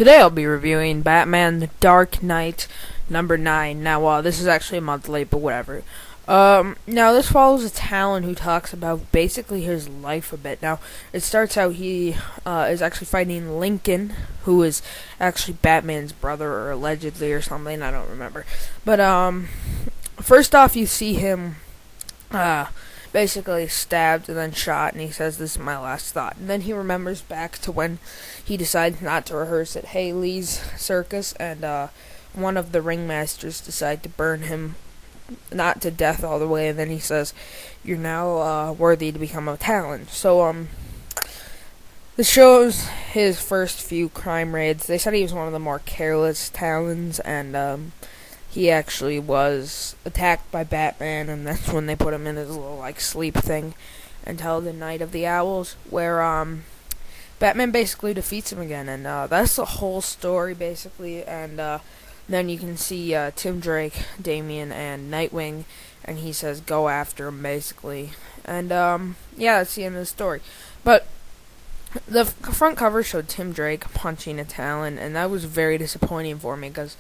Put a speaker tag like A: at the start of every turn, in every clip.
A: Today I'll be reviewing Batman The Dark Knight number 9. Now, this is actually a month late, but whatever. Now this follows a Talon who talks about basically his life a bit. Now, it starts out he is actually fighting Lincoln, who is actually Batman's brother, or allegedly, or something, I don't remember. But, first off, you see him, basically stabbed and then shot, and he says, "This is my last thought." And then he remembers back to when he decided not to rehearse at Haley's circus, and one of the ringmasters decided to burn him, not to death all the way, and then he says, "You're now worthy to become a talon." So this shows his first few crime raids. They said he was one of the more careless talons, and he actually was attacked by Batman, and that's when they put him in his little, sleep thing until the Night of the Owls, where, Batman basically defeats him again, and, that's the whole story, basically, and, then you can see, Tim Drake, Damian, and Nightwing, and he says, go after him, basically, and, yeah, that's the end of the story. But the front cover showed Tim Drake punching a Talon, and that was very disappointing for me, because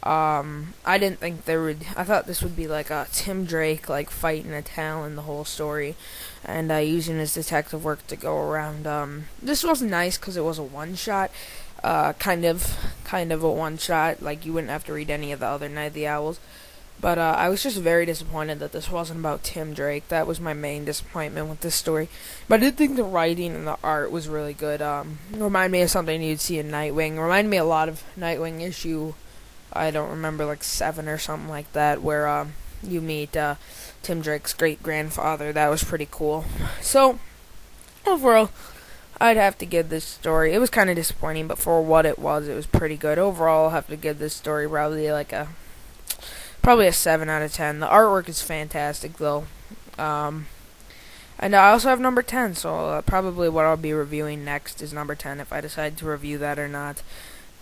A: I didn't think I thought this would be like a Tim Drake, fighting a Talon the whole story, and using his detective work to go around. This was nice because it was a one-shot, kind of a one-shot, you wouldn't have to read any of the other Night of the Owls, but I was just very disappointed that this wasn't about Tim Drake. That was my main disappointment with this story, but I did think the writing and the art was really good. Reminded me of something you'd see in Nightwing. Reminded me a lot of Nightwing issue, I don't remember, 7 or something like that, where you meet Tim Drake's great-grandfather. That was pretty cool. So, overall, I'd have to give this story, it was kind of disappointing, but for what it was pretty good. Overall, I'll have to give this story probably a 7 out of 10. The artwork is fantastic, though. And I also have number 10, so probably what I'll be reviewing next is number 10, if I decide to review that or not.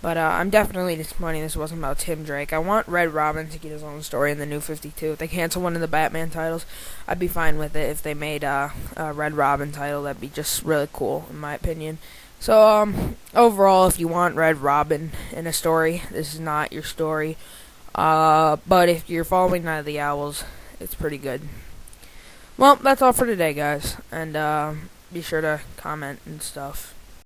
A: But I'm definitely disappointed this wasn't about Tim Drake. I want Red Robin to get his own story in the New 52. If they cancel one of the Batman titles, I'd be fine with it. If they made a Red Robin title, that'd be just really cool, in my opinion. So, overall, if you want Red Robin in a story, this is not your story. But if you're following Night of the Owls, it's pretty good. Well, that's all for today, guys. And be sure to comment and stuff.